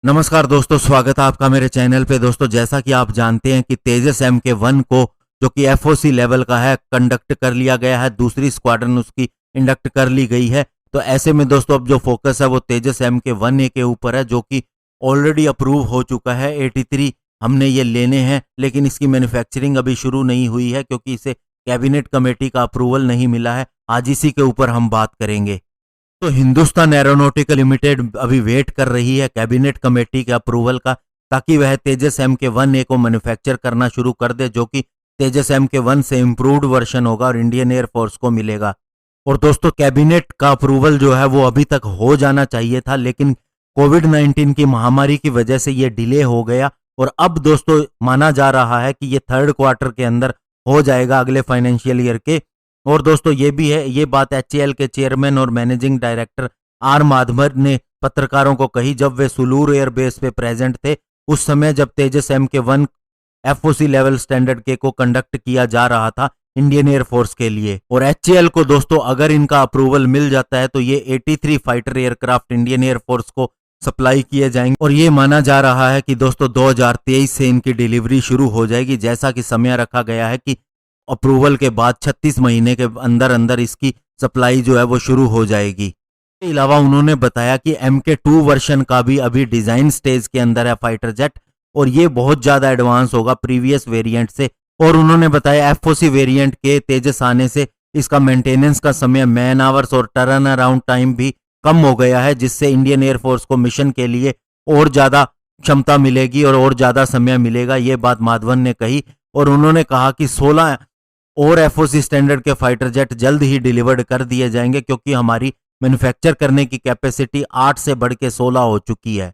नमस्कार दोस्तों, स्वागत है आपका मेरे चैनल पे। दोस्तों, जैसा कि आप जानते हैं कि तेजस MK1 को जो कि FOC लेवल का है कंडक्ट कर लिया गया है, दूसरी स्क्वाड्रन उसकी इंडक्ट कर ली गई है। तो ऐसे में दोस्तों अब जो फोकस है वो तेजस MK1A के ऊपर है, जो कि ऑलरेडी अप्रूव हो चुका है। 83 हमने ये लेने हैं, लेकिन इसकी मैन्युफैक्चरिंग अभी शुरू नहीं हुई है क्योंकि इसे कैबिनेट कमेटी का अप्रूवल नहीं मिला है। आज इसी के ऊपर हम बात करेंगे। तो हिंदुस्तान एरोनॉटिकल लिमिटेड अभी वेट कर रही है कैबिनेट कमेटी के अप्रूवल का, ताकि वह तेजस MK1A को मैन्युफैक्चर करना शुरू कर दे, जो कि तेजस MK1 से इम्प्रूव्ड वर्जन होगा और इंडियन एयरफोर्स को मिलेगा। और दोस्तों, कैबिनेट का अप्रूवल जो है वो अभी तक हो जाना चाहिए था, लेकिन कोविड-19 की महामारी की वजह से ये डिले हो गया और अब दोस्तों माना जा रहा है कि ये थर्ड क्वार्टर के अंदर हो जाएगा, अगले फाइनेंशियल ईयर के। और दोस्तों ये भी है, ये बात HAL के चेयरमैन और मैनेजिंग डायरेक्टर आर माधवन ने पत्रकारों को कही जब वे सुलूर एयरबेस पे प्रेजेंट थे, उस समय जब तेजस MK1 FOC लेवल स्टैंडर्ड के को कंडक्ट किया जा रहा था इंडियन एयरफोर्स के लिए। और HAL को दोस्तों अगर इनका अप्रूवल मिल जाता है तो ये 83 फाइटर एयरक्राफ्ट इंडियन एयरफोर्स को सप्लाई किए जाएंगे और ये माना जा रहा है कि दोस्तों 2023 से इनकी डिलीवरी शुरू हो जाएगी, जैसा कि समय रखा गया है कि अप्रूवल के बाद 36 महीने के अंदर अंदर इसकी सप्लाई जो है वो शुरू हो जाएगी। इसके अलावा उन्होंने बताया कि MK2 वर्जन का भी अभी डिजाइन स्टेज के अंदर है फाइटर जेट, और ये बहुत ज्यादा एडवांस होगा प्रीवियस वेरिएंट से। और उन्होंने बताया FOC वेरिएंट के तेजस आने से इसका मेंटेनेंस का समय, मैन आवर्स और टर्न अराउंड टाइम भी कम हो गया है, जिससे इंडियन एयरफोर्स को मिशन के लिए और ज्यादा क्षमता मिलेगी और ज्यादा समय मिलेगा। ये बात माधवन ने कही और उन्होंने कहा कि 16 और FOC स्टैंडर्ड के फाइटर जेट जल्द ही डिलीवर्ड कर दिए जाएंगे, क्योंकि हमारी मैन्युफैक्चर करने की कैपेसिटी 8 से बढ़ के 16 हो चुकी है।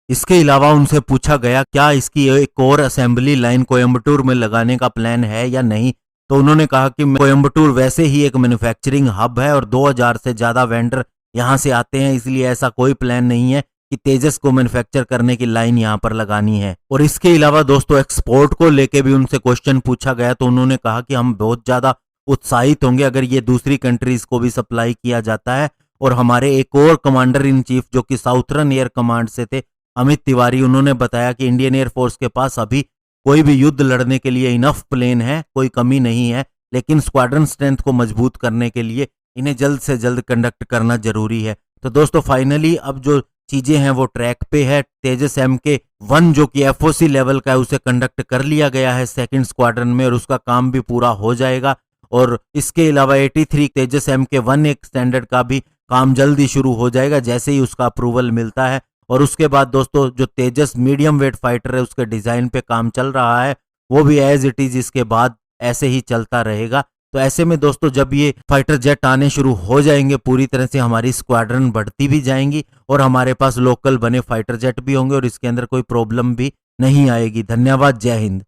इसके अलावा उनसे पूछा गया क्या इसकी एक और असेंबली लाइन कोयम्बटूर में लगाने का प्लान है या नहीं, तो उन्होंने कहा कि कोयम्बटूर वैसे ही एक मैन्युफैक्चरिंग हब है और 2000 से ज्यादा वेंडर यहां से आते हैं, इसलिए ऐसा कोई प्लान नहीं है कि तेजस को मैन्युफैक्चर करने की लाइन यहां पर लगानी है। और इसके अलावा दोस्तों एक्सपोर्ट को लेके भी उनसे क्वेश्चन पूछा गया, तो उन्होंने कहा कि हम बहुत ज्यादा उत्साहित होंगे अगर ये दूसरी कंट्रीज को भी सप्लाई किया जाता है। और हमारे एक और कमांडर इन चीफ जो कि साउथर्न एयर कमांड से थे, अमित तिवारी, उन्होंने बताया कि इंडियन एयरफोर्स के पास अभी कोई भी युद्ध लड़ने के लिए इनफ प्लेन है, कोई कमी नहीं है, लेकिन स्क्वाड्रन स्ट्रेंथ को मजबूत करने के लिए इन्हें जल्द से जल्द कंडक्ट करना जरूरी है। तो दोस्तों फाइनली अब जो चीजें हैं वो ट्रैक पे है। तेजस MK1 जो कि FOC लेवल का है उसे कंडक्ट कर लिया गया है सेकंड स्क्वाड्रन में और उसका काम भी पूरा हो जाएगा। और इसके अलावा 83 तेजस MK1 एक स्टैंडर्ड का भी काम जल्दी शुरू हो जाएगा जैसे ही उसका अप्रूवल मिलता है। और उसके बाद दोस्तों जो तेजस मीडियम वेट फाइटर है उसके डिजाइन पे काम चल रहा है, वो भी एज इट इज इसके बाद ऐसे ही चलता रहेगा। तो ऐसे में दोस्तों जब ये फाइटर जेट आने शुरू हो जाएंगे पूरी तरह से हमारी स्क्वाड्रन बढ़ती भी जाएंगी और हमारे पास लोकल बने फाइटर जेट भी होंगे और इसके अंदर कोई प्रॉब्लम भी नहीं आएगी। धन्यवाद, जय हिंद।